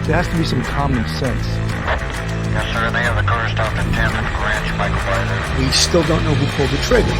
There has to be some common sense. Yes, sir. They have the car stopped at 10th and Ranch, Michael Byler. We still don't know who pulled the trigger.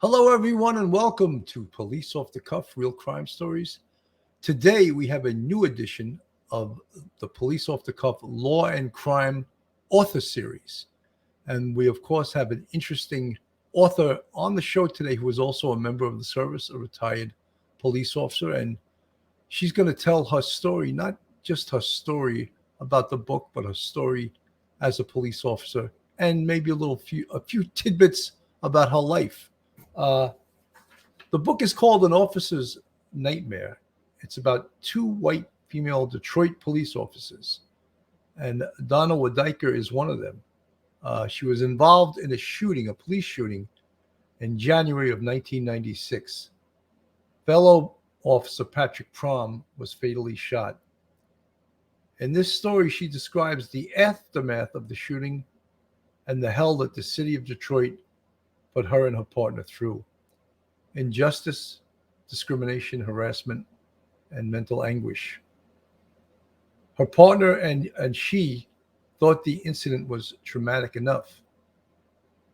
Hello, everyone, and welcome to Police Off the Cuff, Real Crime Stories. Today, we have a new edition of the Police Off the Cuff Law and Crime author series. And we, of course, have an interesting author on the show today who is also a member of the service, a retired police officer. And she's going to tell her story, not just her story about the book, but her story as a police officer, and maybe a few tidbits about her life. The book is called An Officer's Nightmare. It's about two white female Detroit police officers, and Donna Wudyka is one of them. She was involved in a police shooting in January of 1996. Fellow officer Patrick Prohm was fatally shot. In this story, she describes the aftermath of the shooting and the hell that the city of Detroit put her and her partner through. Injustice, discrimination, harassment, and mental anguish. Her partner and she thought the incident was traumatic enough,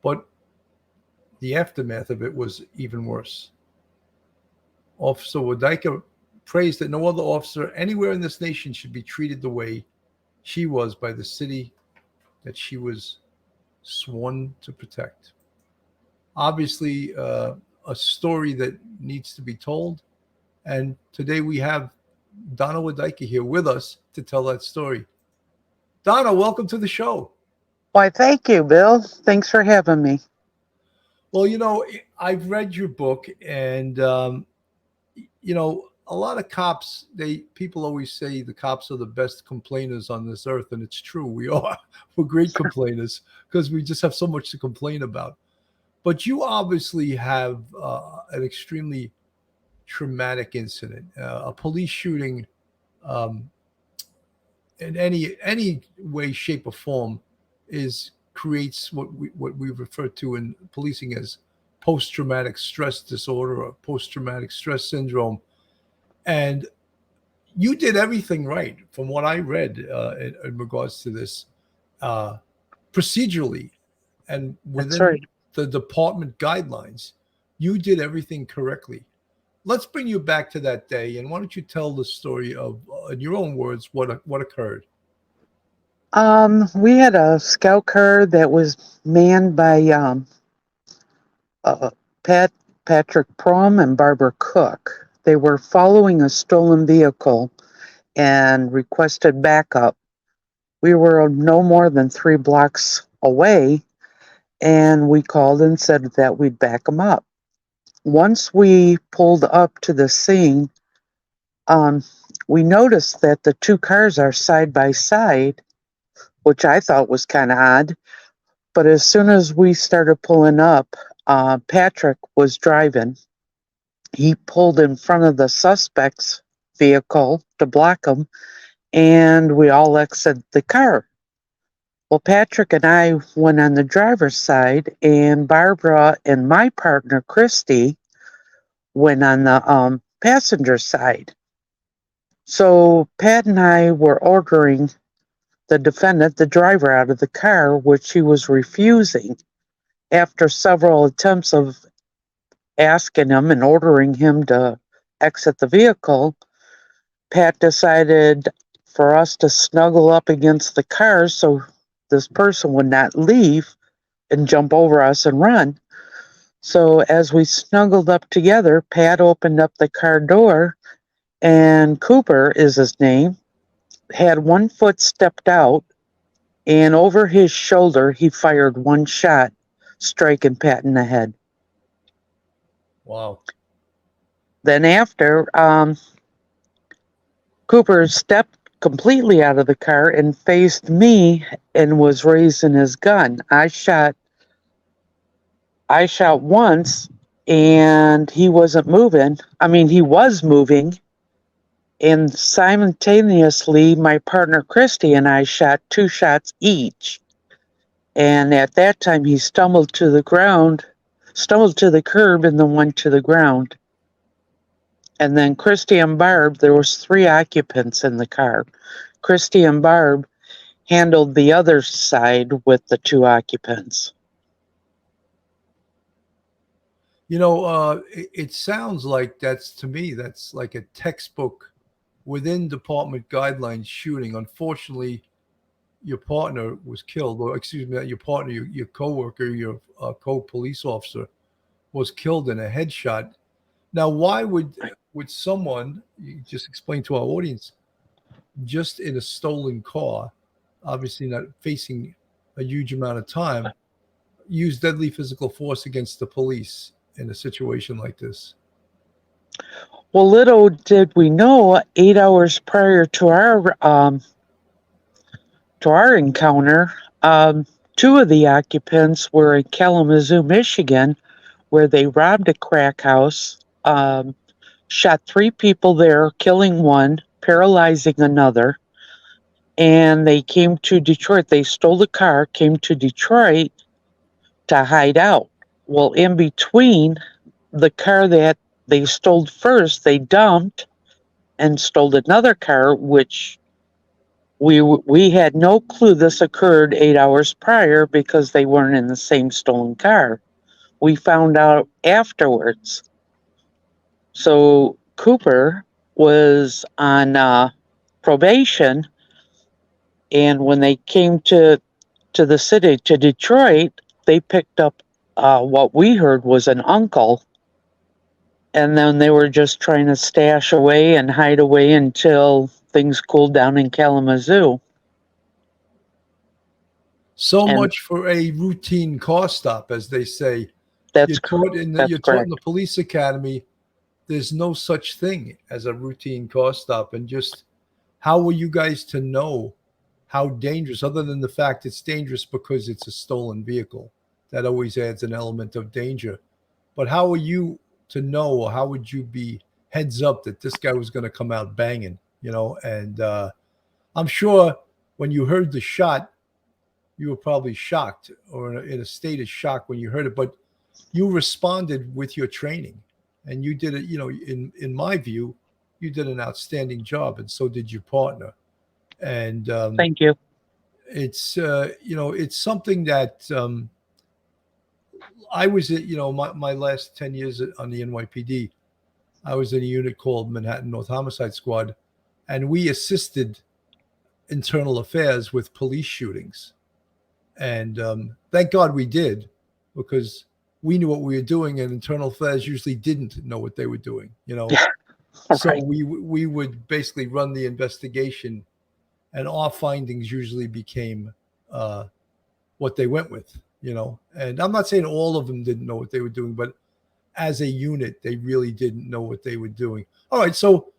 but the aftermath of it was even worse. Officer Wudyka prays that no other officer anywhere in this nation should be treated the way she was by the city that she was sworn to protect. Obviously, a story that needs to be told. And today we have Donna Wudyka here with us to tell that story. Donna, welcome to the show. Why, thank you, Bill. Thanks for having me. Well, I've read your book, and, a lot of cops, people always say the cops are the best complainers on this earth, and it's true. We are. We're great complainers because we just have so much to complain about. But you obviously have an extremely traumatic incident, a police shooting in any way, shape, or form creates what we refer to in policing as post-traumatic stress disorder or post-traumatic stress syndrome. And you did everything right, from what I read in regards to this, procedurally and within the department guidelines. You did everything correctly. Let's bring you back to that day, and why don't you tell the story of, in your own words, what occurred? We had a scout car that was manned by Patrick Prohm and Barbara Cook. They were following a stolen vehicle and requested backup. We were no more than 3 blocks away, and we called and said that we'd back them up. Once we pulled up to the scene, we noticed that the 2 cars are side by side, which I thought was kind of odd. But as soon as we started pulling up, Patrick was driving. He pulled in front of the suspect's vehicle to block him, and we all exited the car. Well, Patrick and I went on the driver's side, and Barbara and my partner, Christy, went on the passenger side. So Pat and I were ordering the defendant, the driver, out of the car, which he was refusing. After several attempts of asking him and ordering him to exit the vehicle, Pat decided for us to snuggle up against the car so this person would not leave and jump over us and run. So as we snuggled up together, Pat opened up the car door, and Cooper is his name, had one foot stepped out, and over his shoulder he fired one shot, striking Pat in the head. Wow. Then after, Cooper stepped completely out of the car and faced me and was raising his gun. I shot once, and he wasn't moving. I mean, he was moving. And simultaneously, my partner Christy and I shot 2 shots each. And at that time, he stumbled to the curb, and then went to the ground. And then Christy and Barb, there was 3 occupants in the car. Christy and Barb handled the other side with the 2 occupants. You know, it sounds like to me, that's like a textbook within department guidelines shooting. Unfortunately, your partner was killed, or excuse me, not your partner, your coworker, your co-police officer was killed in a headshot. Now, why would someone, you just explain to our audience, just in a stolen car, obviously not facing a huge amount of time, use deadly physical force against the police in a situation like this? Well, little did we know, 8 hours prior to our encounter, 2 of the occupants were in Kalamazoo, Michigan, where they robbed a crack house, shot 3 people there, killing 1, paralyzing another, and they came to Detroit. They stole the car, came to Detroit to hide out. Well, in between, the car that they stole first, they dumped and stole another car, which we had no clue this occurred 8 hours prior because they weren't in the same stolen car. We found out afterwards. So Cooper was on probation, and when they came to the city, to Detroit, they picked up what we heard was an uncle, and then they were just trying to stash away and hide away until things cooled down in Kalamazoo. So And much for a routine car stop, as they say. that's You're taught correct. in the police academy, there's no such thing as a routine car stop. And just how were you guys to know how dangerous, other than the fact it's dangerous because it's a stolen vehicle? That always adds an element of danger. But how are you to know, or how would you be heads up that this guy was going to come out banging, And I'm sure when you heard the shot, you were probably shocked, or in a state of shock when you heard it, but you responded with your training, and you did it. In my view, you did an outstanding job, and so did your partner. And Thank you. it's it's something that I was at. My last 10 years on the NYPD, I was in a unit called Manhattan North Homicide Squad, and we assisted internal affairs with police shootings. And thank God we did, because we knew what we were doing, and internal affairs usually didn't know what they were doing. So Right. we would basically run the investigation, and our findings usually became what they went with. And I'm not saying all of them didn't know what they were doing, but as a unit, they really didn't know what they were doing. All right, so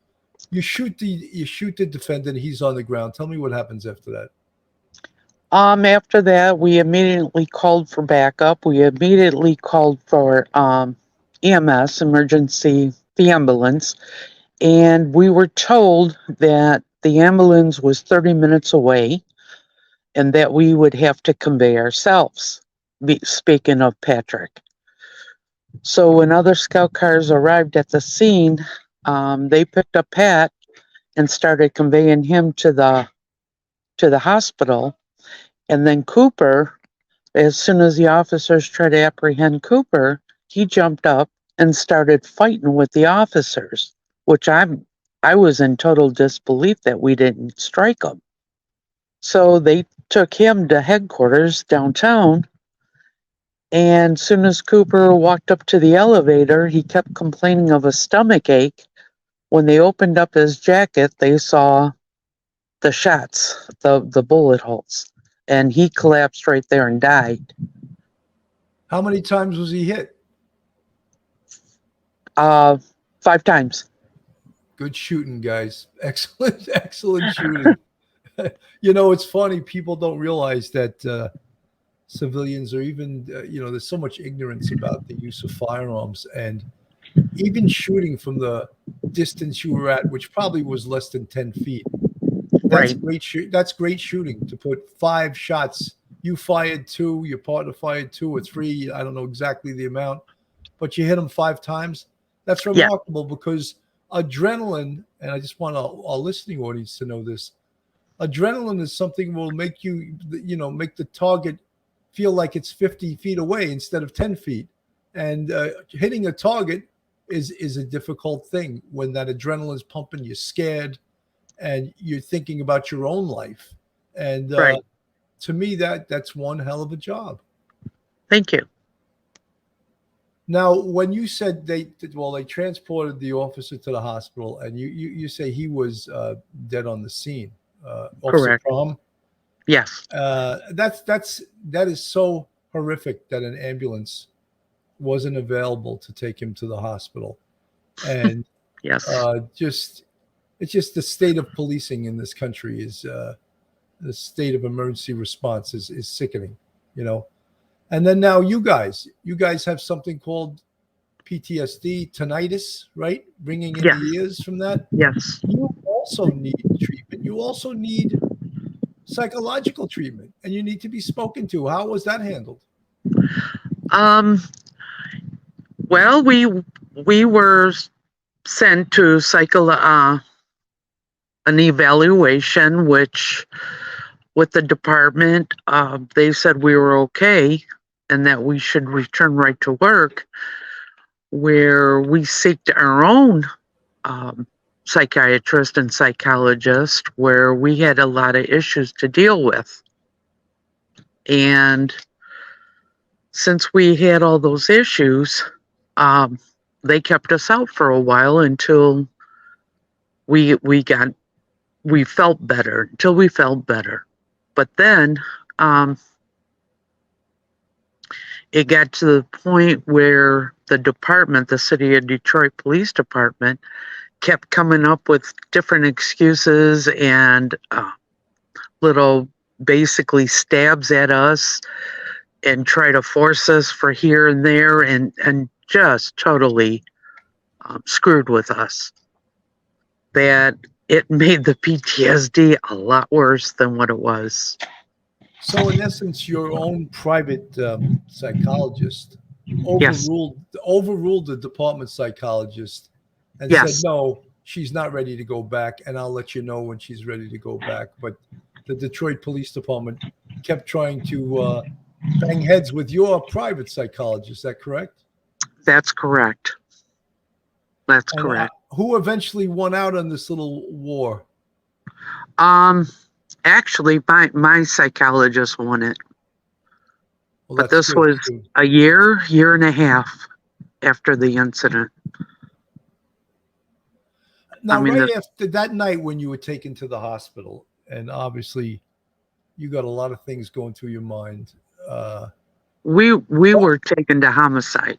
you shoot the defendant. He's on the ground. Tell me what happens after that. After that, we immediately called for backup. We immediately called for EMS, the ambulance, and we were told that the ambulance was 30 minutes away and that we would have to convey ourselves, speaking of Patrick. So when other scout cars arrived at the scene, they picked up Pat and started conveying him to the hospital. And then Cooper, as soon as the officers tried to apprehend Cooper, he jumped up and started fighting with the officers, which I was in total disbelief that we didn't strike him. So they took him to headquarters downtown, and as soon as Cooper walked up to the elevator, he kept complaining of a stomach ache. When they opened up his jacket, they saw the shots, the bullet holes, and he collapsed right there and died. How many times was he hit? 5 times. Good shooting, guys. Excellent shooting. It's funny. People don't realize that civilians, or even there's so much ignorance about the use of firearms, and even shooting from the distance you were at, which probably was less than 10 feet. That's Right. That's great shooting, to put 5 shots. You fired 2, your partner fired 2 or 3. I don't know exactly the amount, but you hit them 5 times. That's Yeah. remarkable, because adrenaline, and I just want our listening audience to know this, adrenaline is something that will make make the target feel like it's 50 feet away instead of 10 feet. And hitting a target is a difficult thing when that adrenaline is pumping. You're scared, and you're thinking about your own life. And Right. to me, that's one hell of a job. Thank you. Now, when you said they transported the officer to the hospital, and you say he was dead on the scene, Officer Correct. Prohm, Yes. that is so horrific that an ambulance wasn't available to take him to the hospital, and Yes. it's just the state of policing in this country is the state of emergency response is sickening, And then now you guys have something called PTSD, tinnitus, right? Ringing in Yes. the ears from that. Yes. You also need treatment. You also need psychological treatment, and you need to be spoken to. How was that handled? Well, we were sent to an evaluation, which with the department, they said we were okay and that we should return right to work, where we seeked our own psychiatrist and psychologist, where we had a lot of issues to deal with. And since we had all those issues, they kept us out for a while until we felt better, But then it got to the point where the City of Detroit Police Department, kept coming up with different excuses and little basically stabs at us and try to force us for here and there, and just totally screwed with us. That it made the PTSD a lot worse than what it was. So, in essence, your own private psychologist Yes. overruled the department psychologist and Yes. said, no, she's not ready to go back, and I'll let you know when she's ready to go back. But the Detroit Police Department kept trying to bang heads with your private psychologist. Is that correct? That's correct. That's And correct. who eventually won out on this little war? Actually, my psychologist won it. Well, But that's this good, was too. a year and a half after the incident. Now, I mean, right after that night when you were taken to the hospital, and obviously you got a lot of things going through your mind. we were taken to homicide.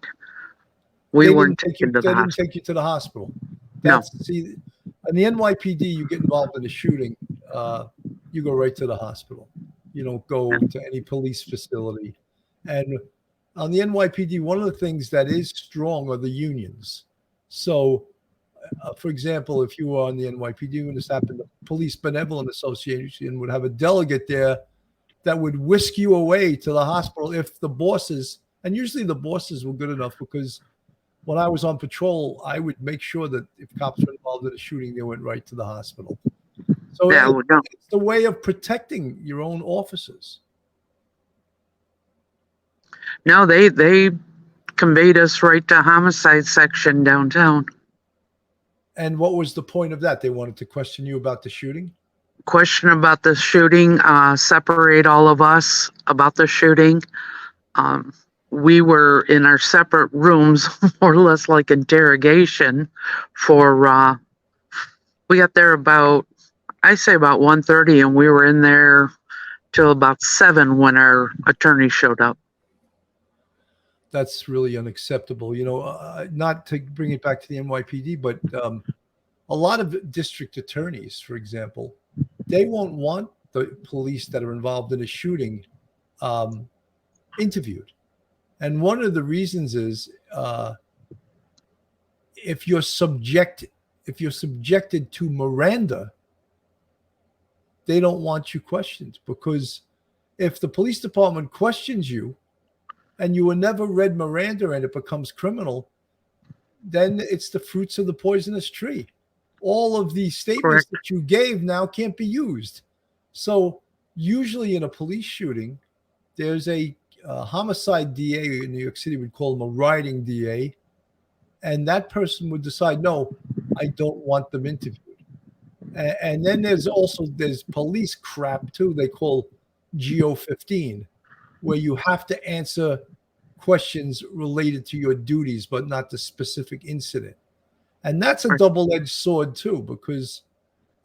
We weren't taken to the They didn't hospital. take you to the hospital. No. See, in the NYPD, you get involved in a shooting, you go right to the hospital. You don't go to any police facility. And on the NYPD, one of the things that is strong are the unions. So, for example, if you were on the NYPD when this happened, the Police Benevolent Association would have a delegate there that would whisk you away to the hospital if the bosses, and usually the bosses were good enough, because when I was on patrol, I would make sure that if cops were involved in a shooting, they went right to the hospital. So No. it's the way of protecting your own officers. No, they conveyed us right to homicide section downtown. And what was the point of that? They wanted to question you about the shooting? Question about the shooting, separate all of us about the shooting. We were in our separate rooms, more or less like interrogation for, we got there about 1:30, and we were in there till about 7 when our attorney showed up. That's really unacceptable. Not to bring it back to the NYPD, but a lot of district attorneys, for example, they won't want the police that are involved in a shooting interviewed. And one of the reasons is if you're subjected to Miranda, they don't want you questioned, because if the police department questions you and you were never read Miranda and it becomes criminal, then it's the fruits of the poisonous tree. All of these statements that you gave now can't be used. So usually in a police shooting, there's a homicide DA in New York City, we'd call him a riding DA, and that person would decide, no, I don't want them interviewed. And then there's police crap too, they call GO15, where you have to answer questions related to your duties, but not the specific incident. And that's a double-edged sword too, because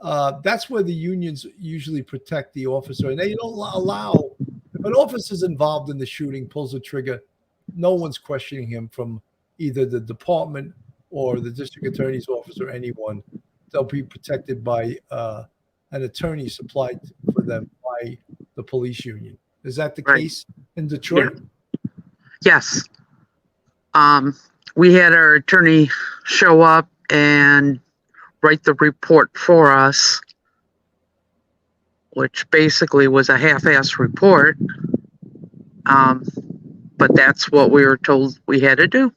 that's where the unions usually protect the officer. And they don't allow, if an officer's involved in the shooting, pulls the trigger, no one's questioning him from either the department or the district attorney's office or anyone. They'll be protected by an attorney supplied for them by the police union. Is that the case in Detroit? Yeah. Yes. We had our attorney show up and write the report for us, which basically was a half-assed report. But that's what we were told we had to do.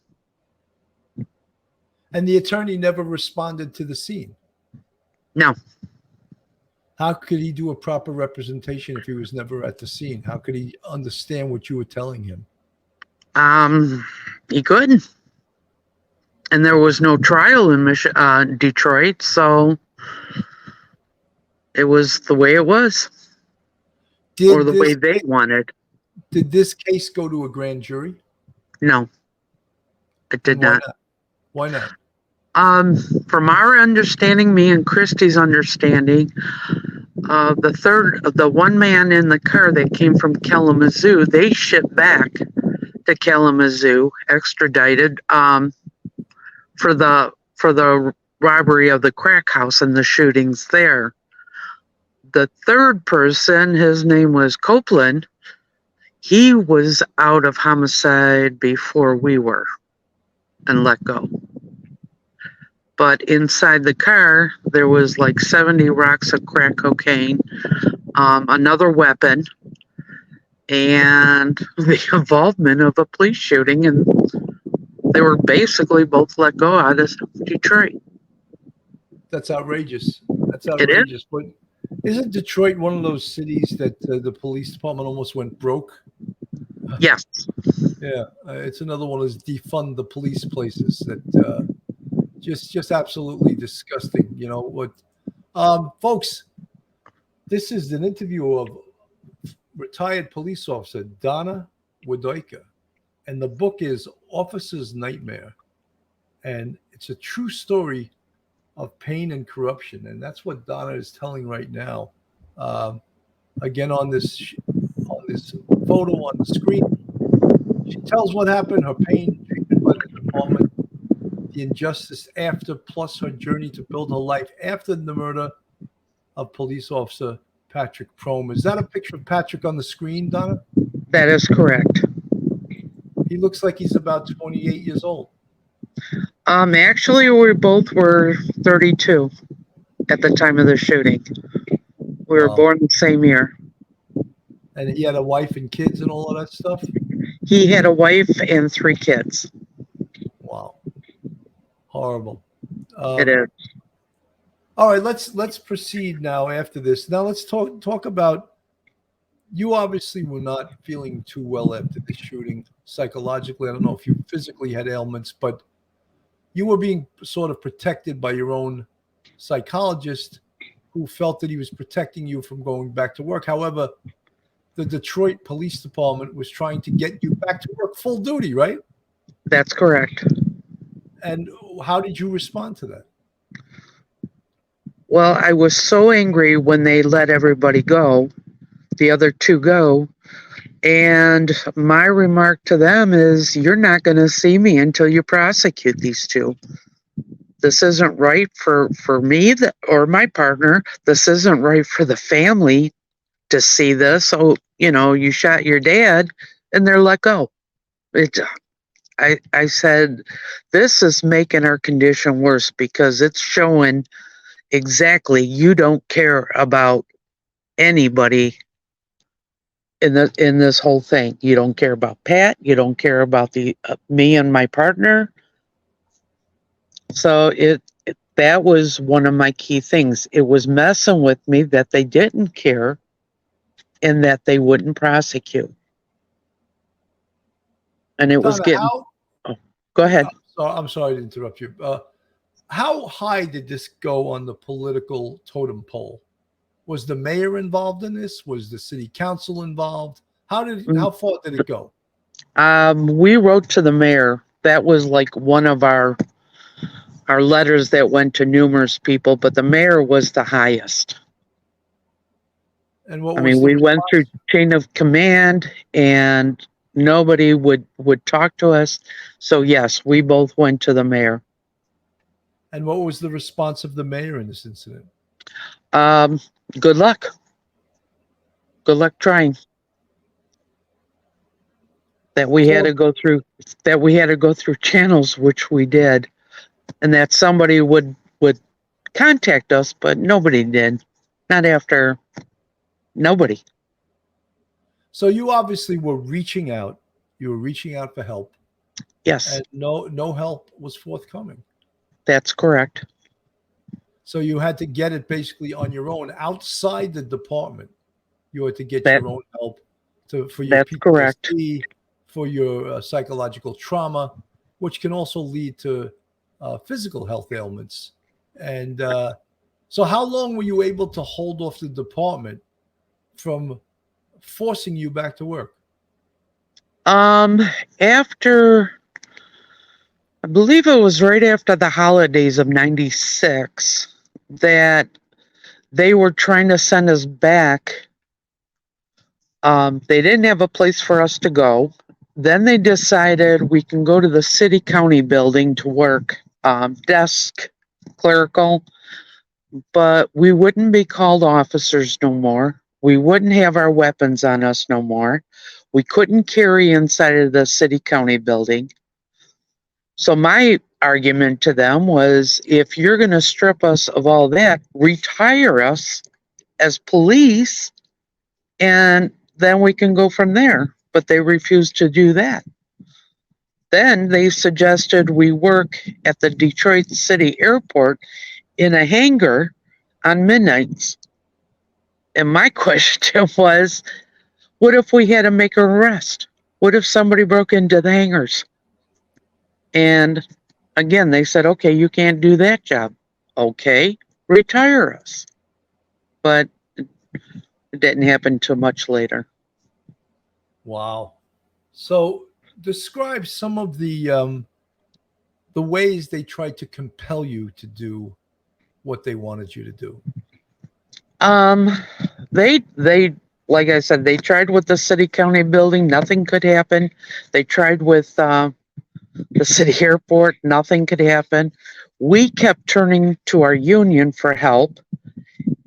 And the attorney never responded to the scene? No. How could he do a proper representation if he was never at the scene? How could he understand what you were telling him? He couldn't. And there was no trial in Detroit, so it was the way it was, or the way they wanted. Did this case go to a grand jury? No, it did not. Why not? From our understanding, me and Christy's understanding, the one man in the car that came from Kalamazoo, they shipped back to Kalamazoo, extradited, for the robbery of the crack house and the shootings there. The third person, his name was Copeland, he was out of homicide before we were and let go. But inside the car, there was like 70 rocks of crack cocaine, another weapon, and the involvement of a police shooting. And they were basically both let go out of Detroit. That's outrageous. That's outrageous. But isn't Detroit one of those cities that the police department almost went broke? Yes. Yeah, it's another one of those defund the police places that just absolutely disgusting. You know what, folks? This is an interview of retired police officer Donna Wudyka, and the book is Officer's Nightmare, and it's a true story of pain and corruption, and that's what Donna is telling right now. Again, on this photo on the screen, she tells what happened, her pain, treatment by the department, the injustice after, plus her journey to build her life after the murder of police officer Patrick Prohm. Is that a picture of Patrick on the screen, Donna? That is correct. He looks like he's about 28 years old. Actually, we both were 32 at the time of the shooting. We were born the same year. And he had a wife and kids and all of that stuff? He had a wife and 3 kids. Wow. Horrible. It is. All right, let's proceed now after this. Now let's talk about, you obviously were not feeling too well after the shooting psychologically. I don't know if you physically had ailments, but you were being sort of protected by your own psychologist who felt that he was protecting you from going back to work. However, the Detroit Police Department was trying to get you back to work full duty, right? That's correct. And how did you respond to that? Well, I was so angry when they let everybody go, the other 2 go. And my remark to them is, you're not going to see me until you prosecute these 2. This isn't right for me or my partner. This isn't right for the family to see this. So, you shot your dad. and they're let go. It, I said, this is making our condition worse because it's showing exactly you don't care about anybody in this whole thing. You don't care about Pat. You don't care about the me and my partner. So that was one of my key things. It was messing with me that they didn't care and that they wouldn't prosecute. And it was Donna, getting. Oh, go ahead. I'm sorry to interrupt you. How high did this go on the political totem pole? Was the mayor involved in this? Was the city council involved? How far did it go? We wrote to the mayor. That was like one of our letters that went to numerous people, but the mayor was the highest. And what I was mean, the we went through response? chain of command and nobody would talk to us. So yes, we both went to the mayor. And what was the response of the mayor in this incident? Good luck. Good luck trying. That we had to go through channels, which we did, and that somebody would contact us, but nobody did. Not after nobody. So you obviously were reaching out. You were reaching out for help, Yes, and no help was forthcoming. that's correct. So you had to get it basically on your own outside the department. You had to get That your own help for your that's correct. PTSD, for your psychological trauma, which can also lead to physical health ailments. And so, how long were you able to hold off the department from forcing you back to work? After I believe it was right after the holidays of '96 that they were trying to send us back. They didn't have a place for us to go. Then they decided we can go to the city county building to work, desk, clerical, but we wouldn't be called officers no more. We wouldn't have our weapons on us no more. We couldn't carry inside of the city county building. So my argument to them was, if you're going to strip us of all that, retire us as police, and then we can go from there. But they refused to do that. Then they suggested we work at the Detroit City Airport in a hangar on midnights. And my question was, what if we had to make an arrest? What if somebody broke into the hangars? And again, they said, okay, you can't do that job. Okay, retire us. But it didn't happen too much later. Wow. So describe some of the ways they tried to compel you to do what they wanted you to do. They like I said, they tried with the city county building, nothing could happen. They tried with the city airport, nothing could happen. We kept turning to our union for help,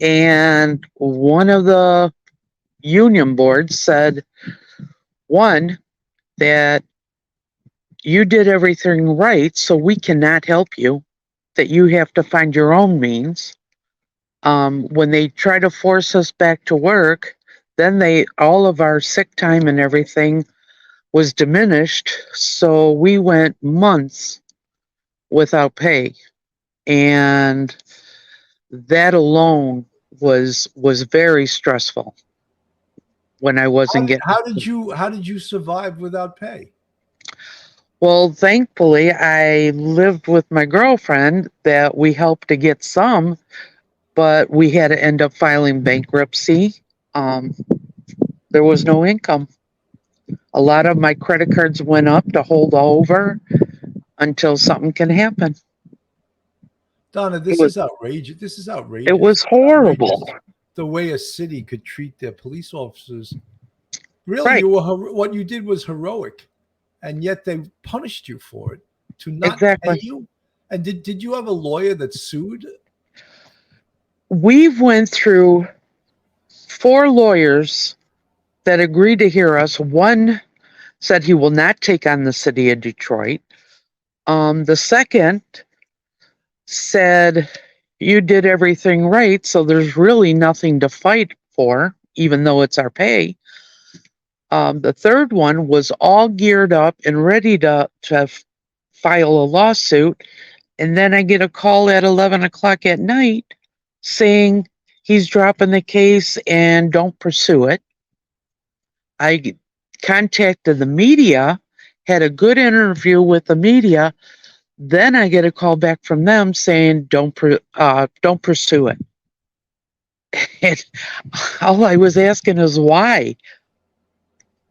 and one of the union boards said, one, that you did everything right, so we cannot help you, that you have to find your own means. When they try to force us back to work, then all of our sick time and everything was diminished. So we went months without pay. And that alone was very stressful when I wasn't getting. How did you survive without pay? Well, thankfully, I lived with my girlfriend that we helped to get some, but we had to end up filing bankruptcy. There was no income. A lot of my credit cards went up to hold over until something can happen. Donna, this is outrageous. This is outrageous. It was horrible. Outrageous the way a city could treat their police officers. Really, Right. what you did was heroic, and yet they punished you for it to not Exactly. pay you. And did you have a lawyer that sued? We went through 4 lawyers that agreed to hear us. One said he will not take on the city of Detroit. The second said, you did everything right, so there's really nothing to fight for, even though it's our pay. The third one was all geared up and ready to file a lawsuit. And then I get a call at 11 o'clock at night saying he's dropping the case and don't pursue it. I contacted the media, had a good interview with the media. Then I get a call back from them saying, don't pursue it. And all I was asking is why?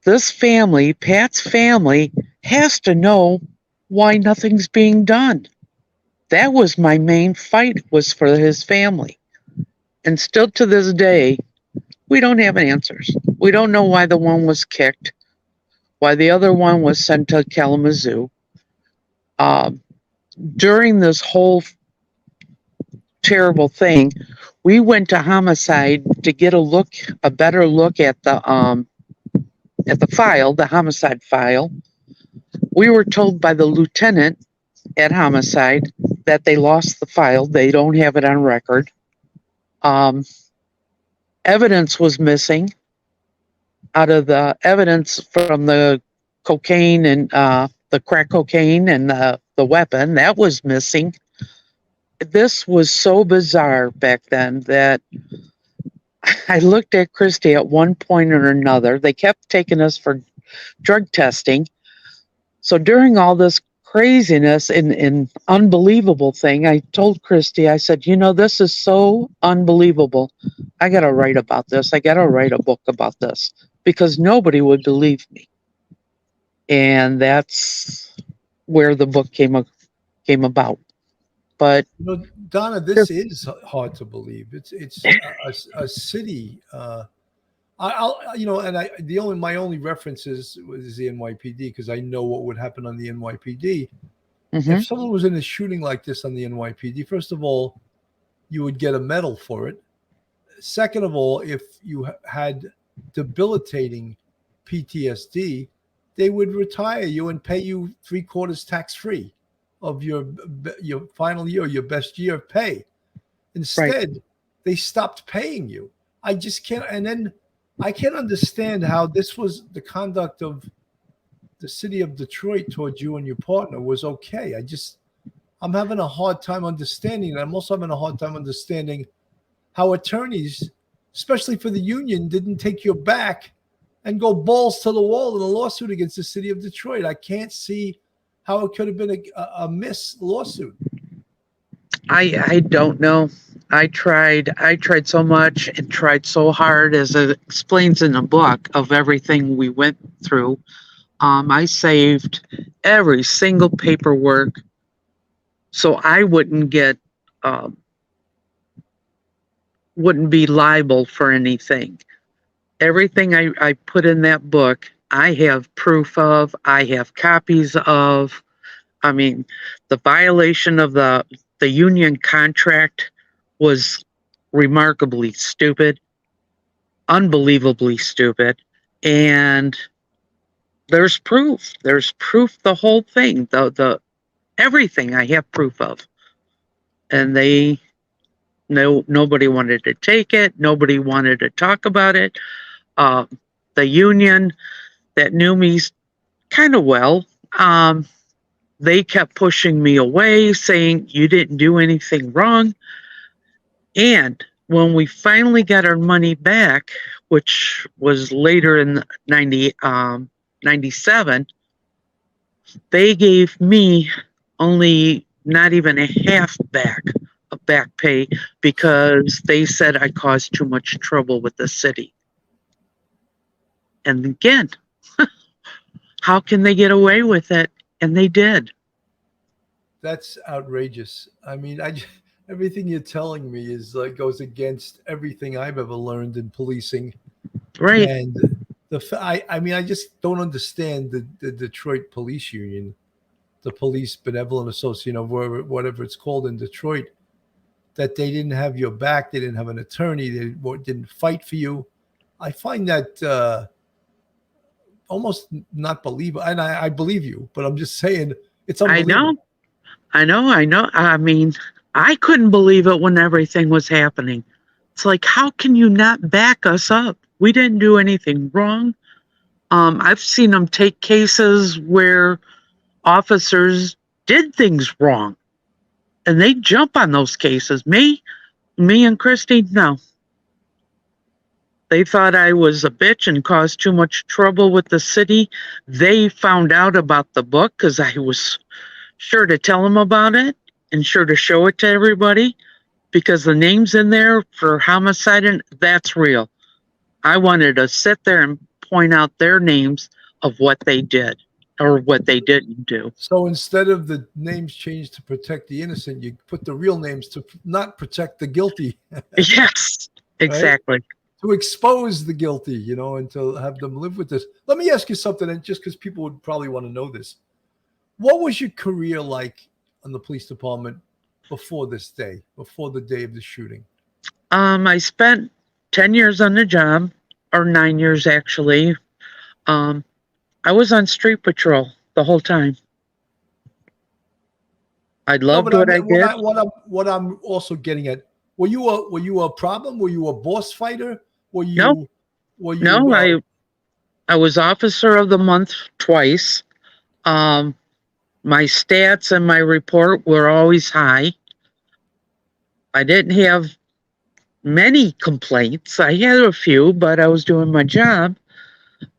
This family, Pat's family, has to know why nothing's being done. That was my main fight, was for his family. And still to this day, we don't have answers. We don't know why the one was kicked, why the other one was sent to Kalamazoo. During this whole terrible thing, we went to homicide to get a better look at the file, the homicide file. We were told by the lieutenant at homicide that they lost the file. They don't have it on record. Evidence was missing. Out of the evidence from the cocaine and the crack cocaine and the weapon, that was missing. This was so bizarre back then that I looked at Christy at one point or another. They kept taking us for drug testing. So during all this craziness and unbelievable thing, I told Christy, I said, this is so unbelievable. I got to write about this. I got to write a book about this because nobody would believe me. And that's where the book came about. But Donna, this is hard to believe. It's a city. My only reference is the NYPD because I know what would happen on the NYPD. mm-hmm. If someone was in a shooting like this on the NYPD, first of all, you would get a medal for it. Second of all, if you had debilitating PTSD, they would retire you and pay you 3/4 tax-free of your final year, your best year of pay. Instead, they stopped paying you. I just can't. And then I can't understand how this was the conduct of the city of Detroit towards you and your partner was okay. I'm having a hard time understanding. And I'm also having a hard time understanding how attorneys, especially for the union, didn't take your back and go balls to the wall in a lawsuit against the city of Detroit. I can't see how it could have been a miss lawsuit. I don't know. I tried so much and tried so hard, as it explains in the book, of everything we went through. I saved every single paperwork so I wouldn't be liable for anything. Everything I put in that book, I have proof of, I have copies of. I mean, the violation of the union contract was remarkably stupid, unbelievably stupid. And there's proof. There's proof, the whole thing, the everything I have proof of. And nobody wanted to take it. Nobody wanted to talk about it. The union that knew me kind of well, they kept pushing me away, saying you didn't do anything wrong. And when we finally got our money back, which was later in 97, they gave me only not even a half back of back pay because they said I caused too much trouble with the city. And again, how can they get away with it? And they did. That's outrageous. I mean, everything you're telling me is goes against everything I've ever learned in policing. Right. And I just don't understand the Detroit Police Union, the Police Benevolent Association, or whatever it's called in Detroit, that they didn't have your back. They didn't have an attorney. They didn't fight for you. I find that almost not believable. And I believe you, but I'm just saying it's I unbelievable. know. I mean, I couldn't believe it when everything was happening. It's like, how can you not back us up? We didn't do anything wrong. I've seen them take cases where officers did things wrong, and they jump on those cases. Me and Christy, no. They thought I was a bitch and caused too much trouble with the city. They found out about the book because I was sure to tell them about it and sure to show it to everybody, because the names in there for homicide, and that's real. I wanted to sit there and point out their names of what they did or what they didn't do. So instead of the names changed to protect the innocent, you put the real names to not protect the guilty. Yes, exactly. Right? To expose the guilty, you know, and to have them live with this. Let me ask you something, and just because people would probably want to know this. What was your career like in the police department before this day, before the day of the shooting? I spent 10 years on the job, or 9 years actually. I was on street patrol the whole time. I loved what I did. What I'm also getting at, were you a problem? Were you a boss fighter? Were you No. were you No, I was officer of the month twice. My stats and my report were always high. I didn't have many complaints. I had a few, but I was doing my job.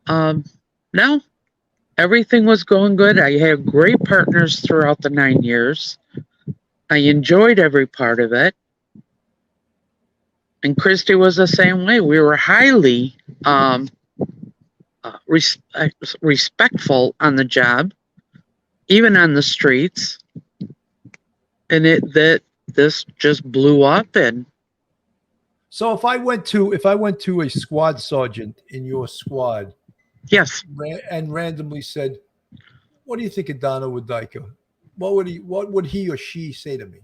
No, everything was going good. I had great partners throughout the 9 years. I enjoyed every part of it. And Christy was the same way. We were highly respectful on the job, even on the streets. And this just blew up. And so if I went to a squad sergeant in your squad, yes, and randomly said, "What do you think of Donna Wudyka?" What would he or she say to me?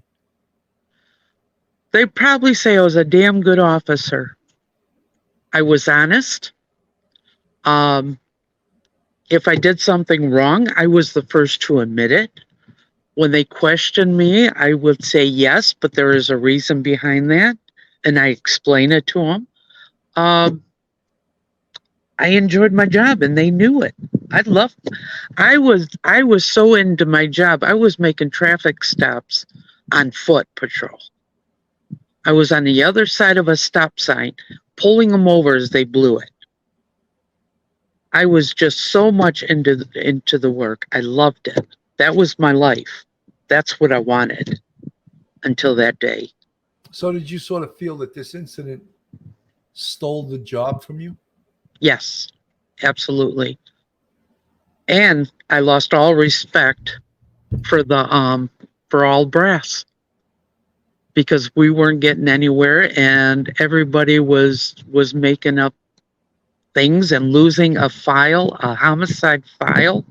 they'd probably say I was a damn good officer. I was honest. If I did something wrong, I was the first to admit it. When they questioned me, I would say yes, but there is a reason behind that, and I explain it to them. I enjoyed my job, and they knew it. I was so into my job. I was making traffic stops on foot patrol. I was on the other side of a stop sign, pulling them over as they blew it. I was just so much into the work. I loved it. That was my life. That's what I wanted until that day. So did you sort of feel that this incident stole the job from you? Yes, absolutely. And I lost all respect for for all brass, because we weren't getting anywhere, and everybody was making up things and losing a homicide file.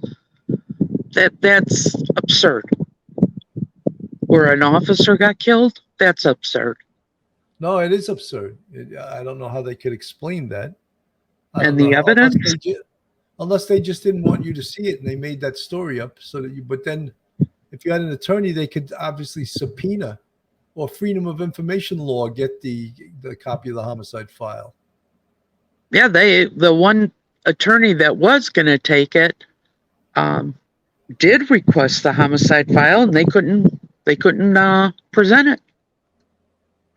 That's absurd. Where an officer got killed, that's absurd. No, it is absurd. I don't know how they could explain that. And the evidence? Unless they just didn't want you to see it, and they made that story up so that you. But then, if you had an attorney, they could obviously subpoena or freedom of information law get the copy of the homicide file. Yeah, the one attorney that was going to take it did request the homicide file, and they couldn't present it.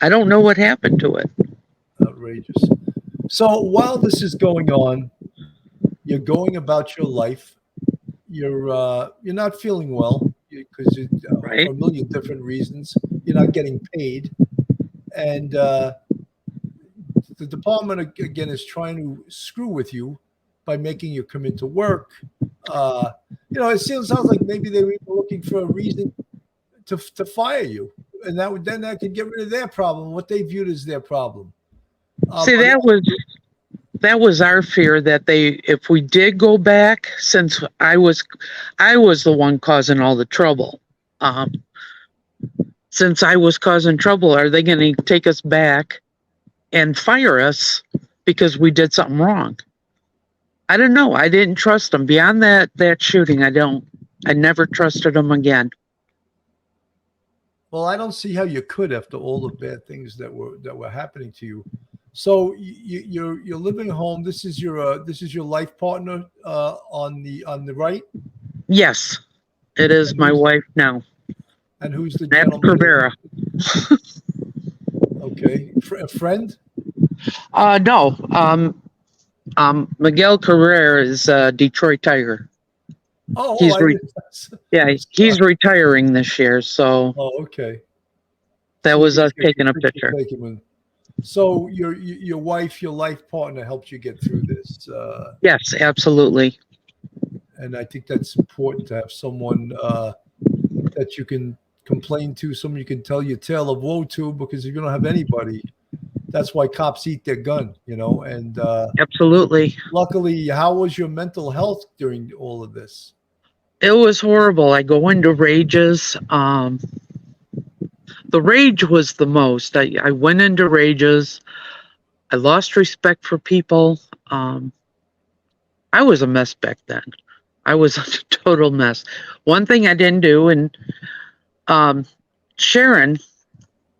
I don't know what happened to it. Outrageous. So while this is going on, you're going about your life. You're not feeling well because Right. for a million different reasons. You're not getting paid, and the department again is trying to screw with you by making you come into work. It sounds like maybe they were looking for a reason to fire you, and that could get rid of their problem, what they viewed as their problem. See, that was our fear, that if we did go back, since I was the one causing all the trouble. Since I was causing trouble, are they going to take us back and fire us because we did something wrong? I don't know. I didn't trust him. Beyond that shooting, I never trusted him again. Well, I don't see how you could after all the bad things that were happening to you. So you're living home. This is your life partner on the right, Yes, it is and my wife now. who's the That's gentleman? Rivera. Okay, a friend. No. Miguel Carrera is a Detroit Tiger. Oh, He's I didn't. he's retiring this year, so Oh, okay. that So you was guys us get taking your a picture picture. taken with. So your wife, your life partner, helped you get through this, Yes, absolutely. and I think that's important to have someone that you can complain to, someone you can tell your tale of woe to, because if you don't have anybody, that's why cops eat their gun, you know. And Absolutely. luckily, how was your mental health during all of this? It was horrible. I go into rages. The rage was the most. I went into rages. I lost respect for people. I was a mess back then. I was a total mess. One thing I didn't do, and um, Sharon,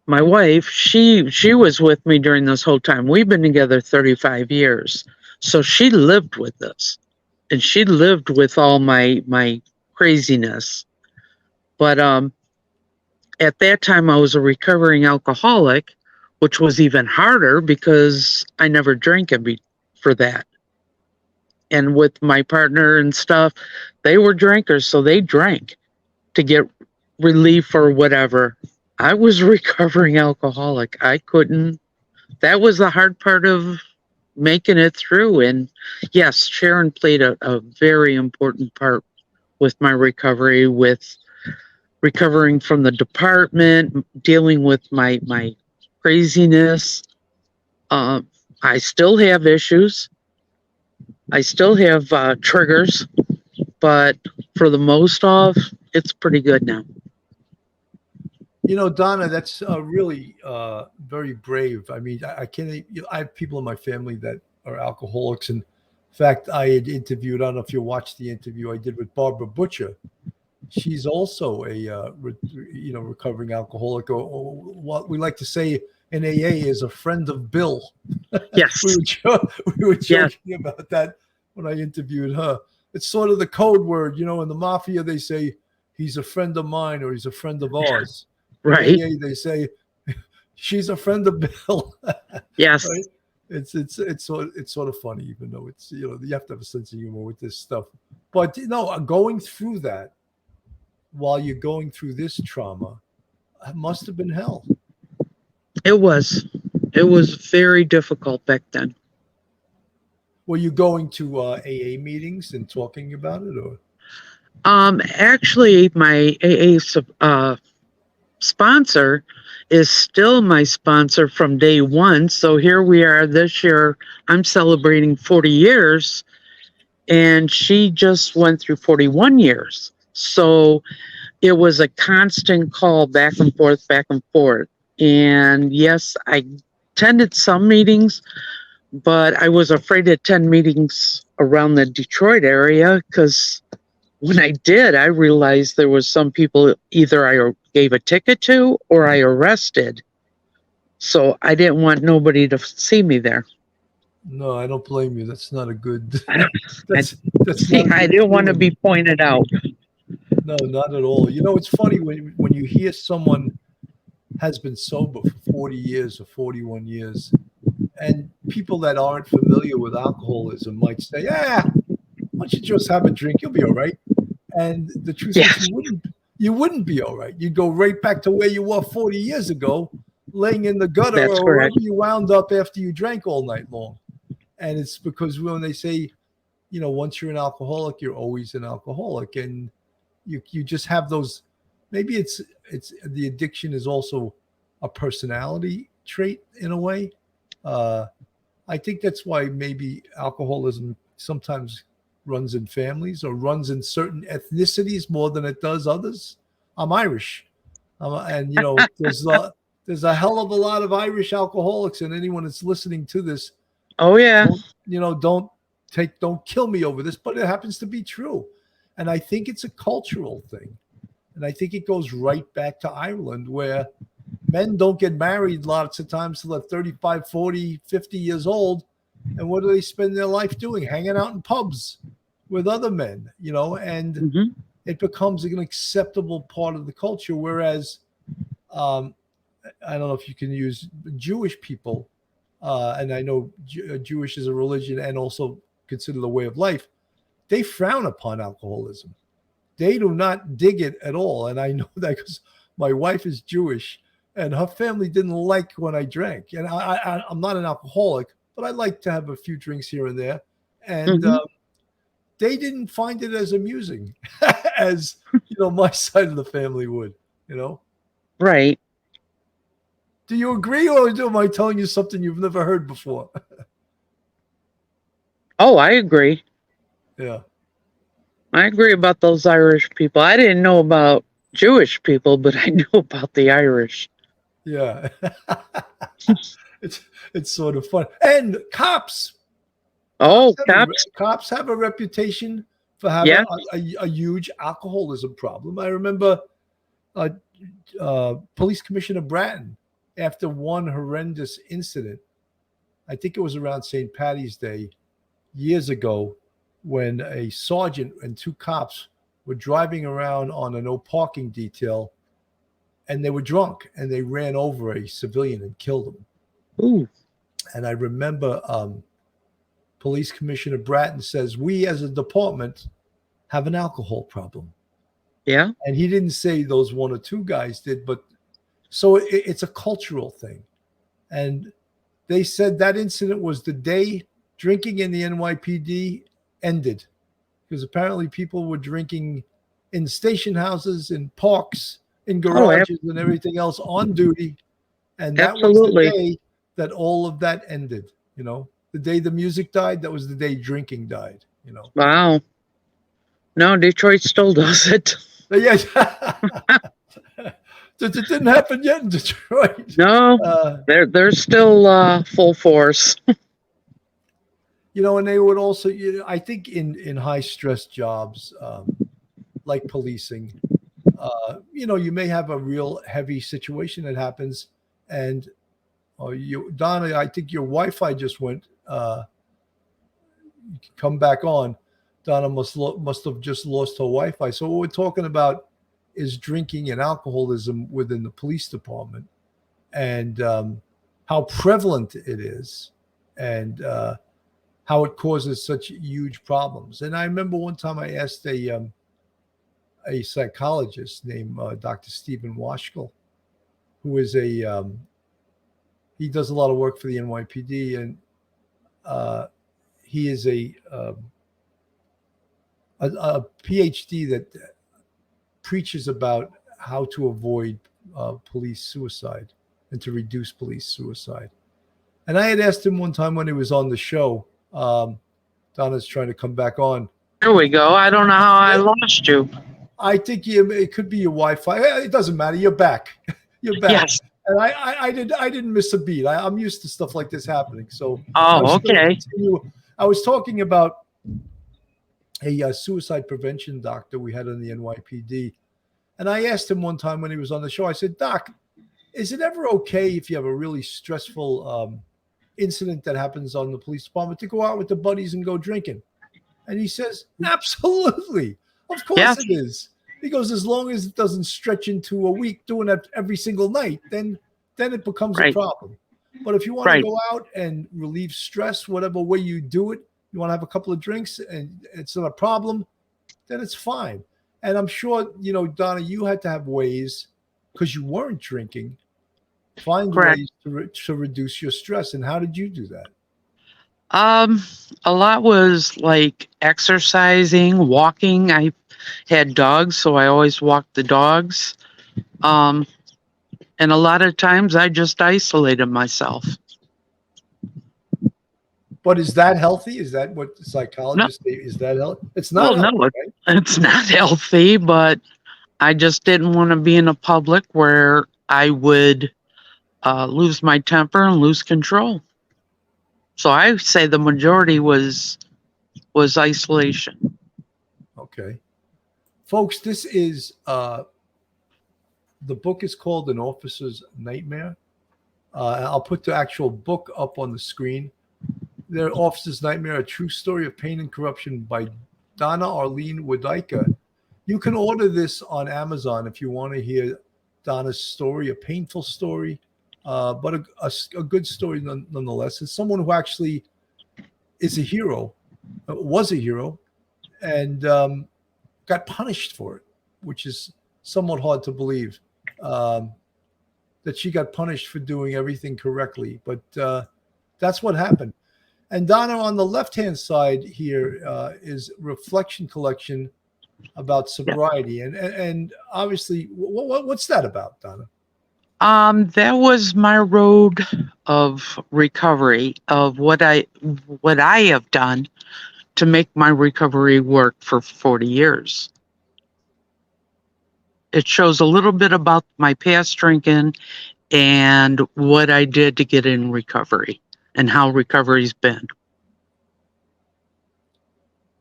my wife, she was with me during this whole time. We've been together 35 years. So she lived with this. And she lived with all my craziness. But at that time I was a recovering alcoholic, which was even harder because I never drank for that. And with my partner and stuff, they were drinkers, so they drank to get relief or whatever. I was a recovering alcoholic. I couldn't. That was the hard part of making it through. And yes, Sharon played a very important part with my recovery, with recovering from the department, dealing with my craziness. Uh, I still have issues. I still have triggers, but for the most of, it's pretty good now. You know, Donna, that's really very brave. I mean, I can't. I have people in my family that are alcoholics, and in fact, I had interviewed. I don't know if you watched the interview I did with Barbara Butcher. She's also a recovering alcoholic, or what we like to say in AA is a friend of Bill. Yes, We were yes, joking about that when I interviewed her. It's sort of the code word, you know. In the mafia, they say he's a friend of mine or he's a friend of ours. In right. AA, they say she's a friend of Bill. Yes, Right? It's sort of funny, even though it's, you know, you have to have a sense of humor with this stuff. But you know, going through that while you're going through this trauma must have been hell. it was. It was very difficult back then. Were you going to AA meetings and talking about it, or? Actually, my AA sponsor is still my sponsor from day one. So here we are this year. I'm celebrating 40 years, and she just went through 41 years. So it was a constant call back and forth, back and forth. And yes, I attended some meetings, but I was afraid to attend meetings around the Detroit area because when I did, I realized there was some people either I gave a ticket to or I arrested. So I didn't want nobody to see me there. No, I don't blame you. That's not a good. I, That's not a I good didn't want to feeling. be pointed out. No, not at all. You know, it's funny when you hear someone has been sober for 40 years or 41 years, and people that aren't familiar with alcoholism might say, "Yeah, why don't you just have a drink? You'll be all right." And the truth is, Yes, you wouldn't be all right. You'd go right back to where you were 40 years ago, laying in the gutter that's or correct. wherever you wound up after you drank all night long. And it's because when they say, you know, once you're an alcoholic, you're always an alcoholic, and you just have those. Maybe it's the addiction is also a personality trait in a way. Uh, I think that's why maybe alcoholism sometimes runs in families or runs in certain ethnicities more than it does others. I'm Irish, and you know there's a hell of a lot of Irish alcoholics, and anyone that's listening to this, Oh, yeah. don't don't kill me over this, but it happens to be true. And I think it's a cultural thing. And I think it goes right back to Ireland, where men don't get married lots of times till they're 35, 40, 50 years old. And what do they spend their life doing? Hanging out in pubs with other men, and Mm-hmm. it becomes an acceptable part of the culture. Whereas, I don't know if you can use Jewish people, and I know Jewish is a religion and also considered a way of life. They frown upon alcoholism. They do not dig it at all. And I know that because my wife is Jewish and her family didn't like when I drank. And I'm not an alcoholic, but I like to have a few drinks here and there. And Mm-hmm. they didn't find it as amusing as, my side of the family would, Right. Do you agree, or am I telling you something you've never heard before? Oh, I agree. Yeah. I agree about those Irish people. I didn't know about Jewish people, but I knew about the Irish. Yeah. it's sort of fun. And cops. Oh, cops. Cops have a reputation for having Yeah. a huge alcoholism problem. I remember Police Commissioner Bratton, after one horrendous incident, I think it was around St. Patty's Day years ago, when a sergeant and two cops were driving around on a no parking detail, and they were drunk and they ran over a civilian and killed him. Ooh. And I remember Police Commissioner Bratton says, we as a department have an alcohol problem. Yeah. And he didn't say those one or two guys did, but so it's a cultural thing. And they said that incident was the day drinking in the NYPD ended, because apparently people were drinking in station houses, in parks, in garages, and everything else on duty. And that Absolutely. was the day that all of that ended. The day the music died, that was the day drinking died. Wow. No, Detroit still does it. But yeah. It didn't happen yet in Detroit. No, they're still full force. And they would also, I think in high stress jobs, like policing, you may have a real heavy situation that happens, and Donna, I think your Wi-Fi just went. You can come back on. Donna must have just lost her Wi-Fi. So what we're talking about is drinking and alcoholism within the police department, and how prevalent it is, and how it causes such huge problems. And I remember one time I asked a psychologist named Dr. Stephen Washkel, who is he does a lot of work for the NYPD, and he is a PhD that preaches about how to avoid police suicide and to reduce police suicide. And I had asked him one time when he was on the show, Donna's trying to come back on. There we go. I don't know how I lost you. I think it could be your Wi-Fi. It doesn't matter. You're back. You're back. Yes. And I didn't miss a beat. I'm used to stuff like this happening. So Oh, okay. I was talking about a suicide prevention doctor we had in the NYPD. And I asked him one time when he was on the show, I said, Doc, is it ever okay if you have a really stressful incident that happens on the police department to go out with the buddies and go drinking? And he says, absolutely. Of course it is. He goes, as long as it doesn't stretch into a week doing that every single night, then it becomes a problem. But if you want to go out and relieve stress, whatever way you do it, you want to have a couple of drinks and it's not a problem, then it's fine. And I'm sure, Donna, you had to have ways, because you weren't drinking, find ways to reduce your stress. And how did you do that? A lot was like exercising, walking. I had dogs, so I always walked the dogs. And a lot of times I just isolated myself. But is that healthy? Is that what psychologists say? Is that healthy? It's not healthy, no, right? It's not healthy, but I just didn't want to be in a public where I would lose my temper and lose control. So I say the majority was was isolation. Okay. Folks, this is the book is called An Officer's Nightmare. I'll put the actual book up on the screen. Their Officer's Nightmare, a true story of pain and corruption by Donna Wudyka. You can order this on Amazon if you want to hear Donna's story, a painful story, but a good story nonetheless. It's someone who actually is a hero, was a hero, and got punished for it, which is somewhat hard to believe, that she got punished for doing everything correctly. But that's what happened. And Donna, on the left-hand side here is reflection collection about sobriety. And obviously, what's that about, Donna? That was my road of recovery, of what I have done to make my recovery work for 40 years. It shows a little bit about my past drinking and what I did to get in recovery and how recovery's been.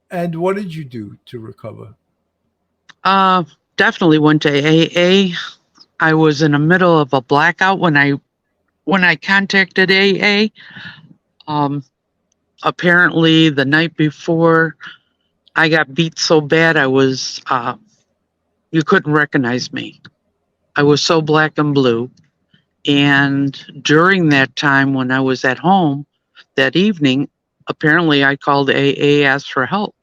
And what did you do to recover? Definitely went to AA. I was in the middle of a blackout when I contacted AA. Apparently the night before I got beat so bad I was you couldn't recognize me. I was so black and blue. And during that time when I was at home that evening, apparently I called AA, asked for help.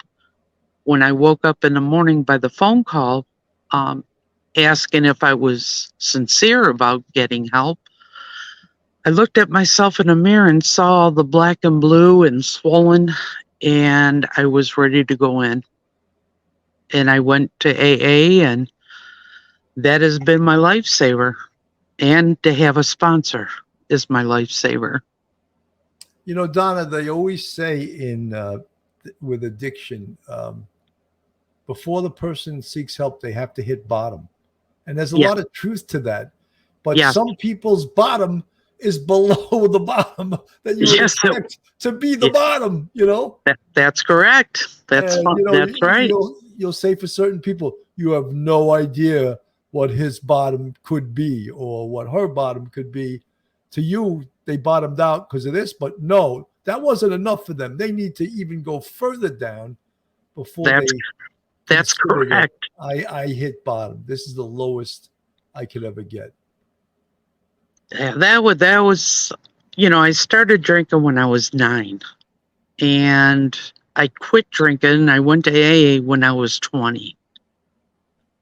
When I woke up in the morning by the phone call, asking if I was sincere about getting help, I looked at myself in a mirror and saw the black and blue and swollen, and I was ready to go in. And I went to AA, and that has been my lifesaver. And to have a sponsor is my lifesaver. You know, Donna, they always say with addiction, before the person seeks help, they have to hit bottom. And there's a lot of truth to that. But some people's bottom is below the bottom that you would expect to be the bottom, you know? That's correct. That's right. You'll say for certain people, you have no idea what his bottom could be or what her bottom could be. To you, they bottomed out because of this, but no, that wasn't enough for them. They need to even go further down before that's correct. I hit bottom. This is the lowest I could ever get. Yeah, that was, I started drinking when I was 9, and I quit drinking. I went to AA when I was 20.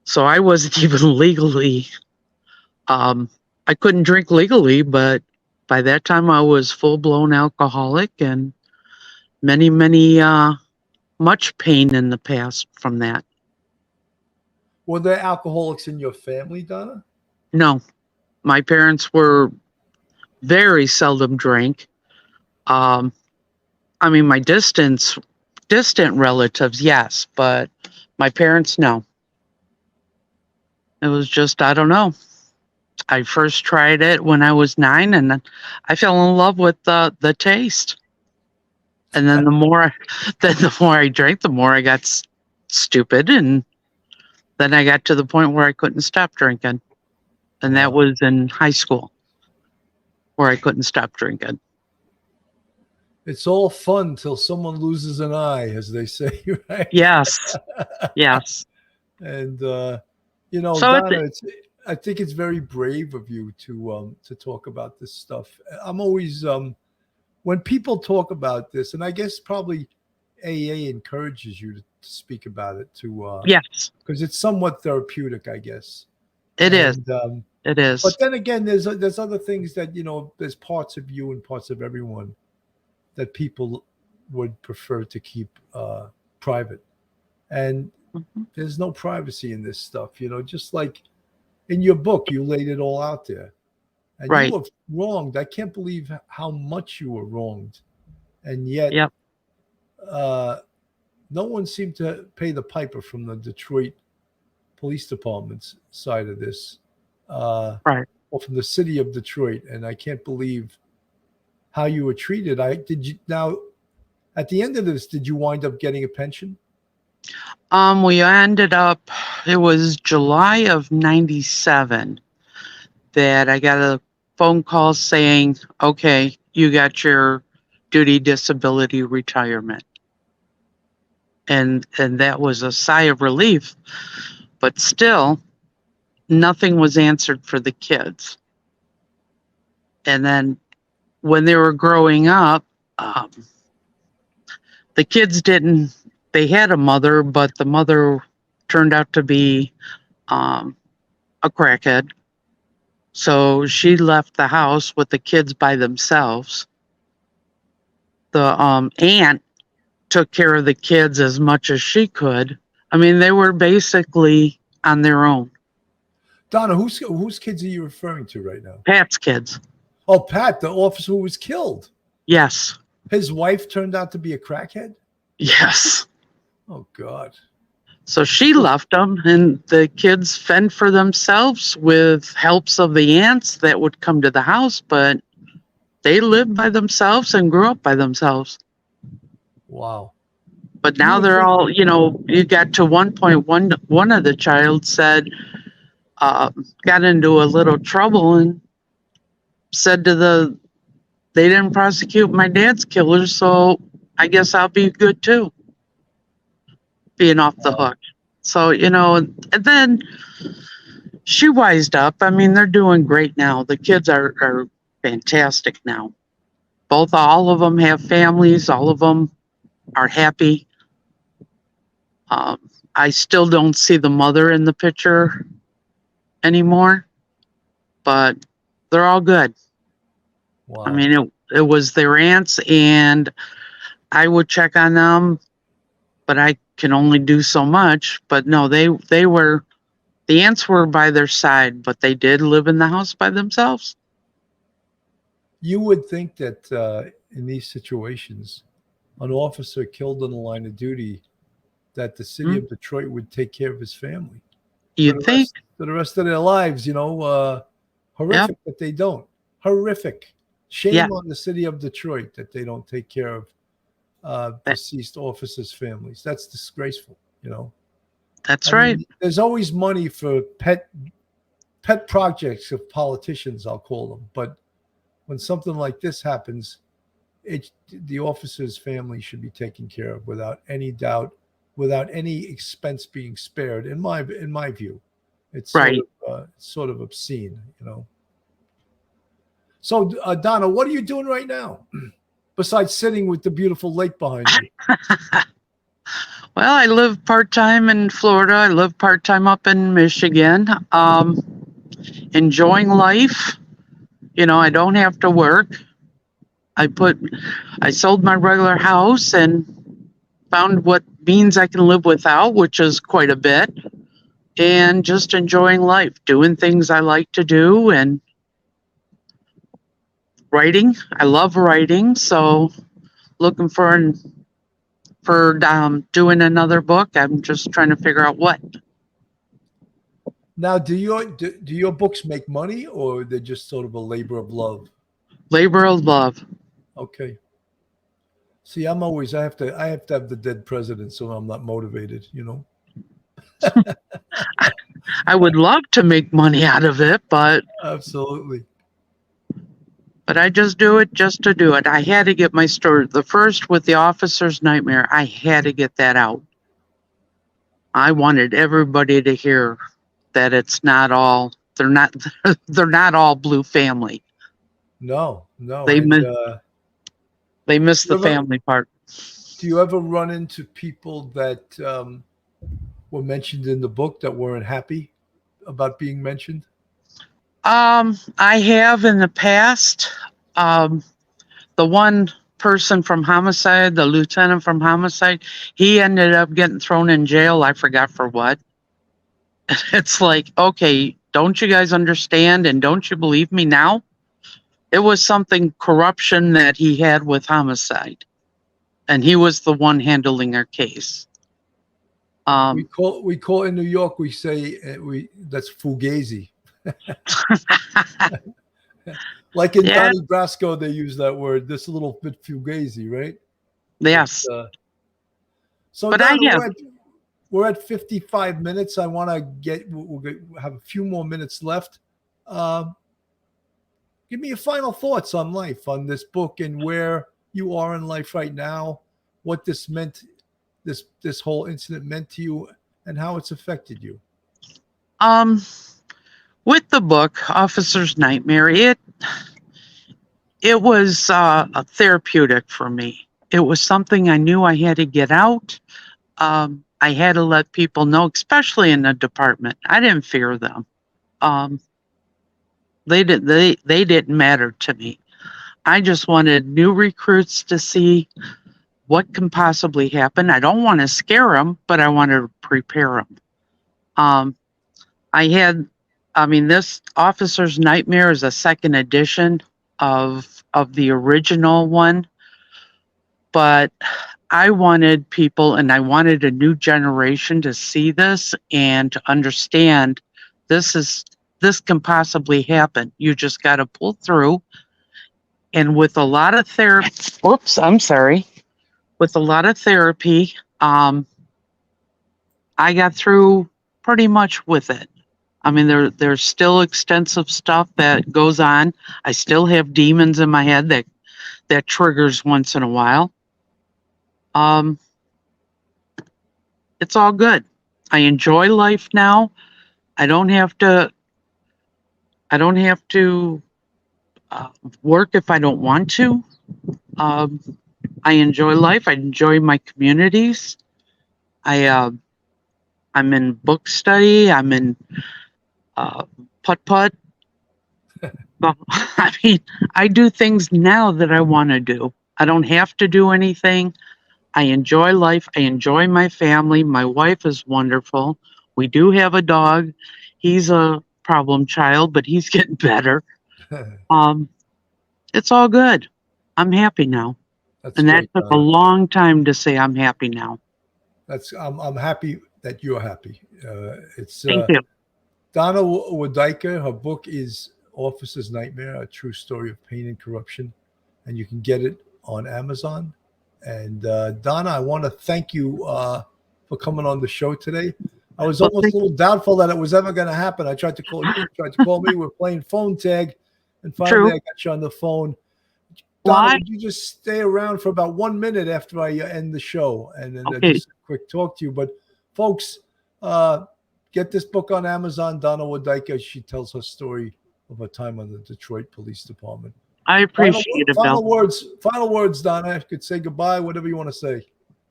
So I wasn't even legally, I couldn't drink legally, but by that time I was full-blown alcoholic and much pain in the past from that. Were there alcoholics in your family, Donna? No, my parents were very seldom drank. My distant relatives, yes, but my parents, no. It was just, I don't know. I first tried it when I was 9, and I fell in love with the taste. And then the more I drank, the more I got stupid, and then I got to the point where I couldn't stop drinking, and that was in high school, where I couldn't stop drinking. It's all fun till someone loses an eye, as they say, right? Yes. And Donna, I think it's very brave of you to talk about this stuff. I'm always when people talk about this, and I guess probably AA encourages you to speak about it too. Yes, because it's somewhat therapeutic, I guess. It is. But then again, there's other things that there's parts of you and parts of everyone that people would prefer to keep private, and there's no privacy in this stuff. Just like in your book, you laid it all out there, and you were wronged. I can't believe how much you were wronged, and yet, no one seemed to pay the piper from the Detroit Police Department's side of this, or from the city of Detroit, and I can't believe how you were treated. Now, At the end of this, did you wind up getting a pension? We ended up, it was July of 97 that I got a phone call saying, okay, you got your duty disability retirement. And that was a sigh of relief, but still nothing was answered for the kids. And then when they were growing up, the kids didn't, they had a mother, but the mother turned out to be a crackhead. So she left the house with the kids by themselves. The aunt took care of the kids as much as she could. I mean, they were basically on their own. Donna, whose kids are you referring to right now? Pat's kids. Oh, Pat, the officer who was killed. Yes. His wife turned out to be a crackhead? Yes. Oh, God. So she left them, and the kids fend for themselves with helps of the aunts that would come to the house, but they lived by themselves and grew up by themselves. Wow. But now they're all, you got to one point, one of the child said, got into a little trouble and said they didn't prosecute my dad's killer, so I guess I'll be good too, being off the hook. So, and then she wised up. I mean, they're doing great now. The kids are fantastic now. All of them have families. All of them are happy. I still don't see the mother in the picture anymore, but they're all good. Wow. I mean, it was their aunts, and I would check on them, but I can only do so much. But no, the aunts were by their side, but they did live in the house by themselves. You would think that in these situations, an officer killed in the line of duty, that the city of Detroit would take care of his family. You'd think. For the rest of their lives, horrific that they don't. Horrific. Shame on the city of Detroit that they don't take care of deceased officers' families. That's disgraceful, That's right. There's always money for pet projects of politicians, I'll call them. But when something like this happens, the officer's family should be taken care of without any doubt, without any expense being spared. In my view, it's sort of obscene, So, Donna, what are you doing right now besides sitting with the beautiful lake behind you? Well, I live part-time in Florida. I live part-time up in Michigan. Enjoying life. I don't have to work. I sold my regular house and found what means I can live without, which is quite a bit, and just enjoying life, doing things I like to do, and writing. I love writing, so looking for doing another book. I'm just trying to figure out what. Now, do your books make money, or they're just sort of a labor of love? Labor of love. Okay. See, I have to have the dead president, so I'm not motivated, I would love to make money out of it, but absolutely. But I just do it just to do it. I had to get my story. The first with the officer's nightmare, I had to get that out. I wanted everybody to hear that it's not all, they're not all blue family. No. They miss the family part. Do you ever run into people that were mentioned in the book that weren't happy about being mentioned? I have in the past. The one person from homicide, the lieutenant from homicide, he ended up getting thrown in jail. I forgot for what. It's like, okay, don't you guys understand, and don't you believe me now? It was something corruption that he had with homicide, and he was the one handling our case. We call in New York, we say that's fugazi. Like in Donnie Brasco, they use that word. This a little bit fugazi, right? Yes. So But Donna, I have. we're at 55 minutes. I want to we'll have a few more minutes left. Give me your final thoughts on life, on this book, and where you are in life right now, what this meant, this whole incident meant to you, and how it's affected you. With the book, Officer's Nightmare, it was a therapeutic for me. It was something I knew I had to get out. I had to let people know, especially in the department. I didn't fear them. They didn't matter to me. I just wanted new recruits to see what can possibly happen. I don't want to scare them, but I want to prepare them. This Officer's Nightmare is a second edition of the original one, but I wanted people, and I wanted a new generation to see this and to understand this can possibly happen. You just got to pull through. And with a lot of therapy, with a lot of therapy, I got through pretty much with it. I mean, there's still extensive stuff that goes on. I still have demons in my head that triggers once in a while. It's all good. I enjoy life now. I don't have to work if I don't want to. I enjoy life. I enjoy my communities. I'm in book study. I'm in putt-putt. I mean, I do things now that I want to do. I don't have to do anything. I enjoy life. I enjoy my family. My wife is wonderful. We do have a dog. He's a problem child, but he's getting better. It's all good. I'm happy now. That's And great, that took a long time to say I'm happy now. I'm happy that you're happy. Thank you. Donna Wudyka, her book is Officer's Nightmare, a true story of pain and corruption. And you can get it on Amazon. And Donna, I want to thank you for coming on the show today. I was almost a little doubtful that it was ever going to happen. I tried to call you, tried to call me. We're playing phone tag. And finally, I got you on the phone. Donna, would you just stay around for about 1 minute after I end the show? And then just a quick talk to you. But folks, get this book on Amazon. Donna Wudyka, she tells her story of her time on the Detroit Police Department. I appreciate it, Bill. Final words, Donna. You could say goodbye, whatever you want to say.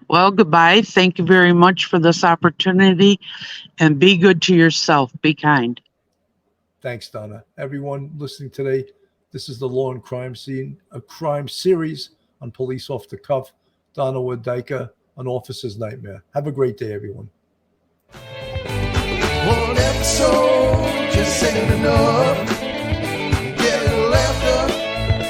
Well, goodbye. Thank you very much for this opportunity. And be good to yourself. Be kind. Thanks, Donna. Everyone listening today, this is the Law and Crime Scene, a crime series on Police Off the Cuff. Donna Wudyka, An Officer's Nightmare. Have a great day, everyone. One episode just ain't enough.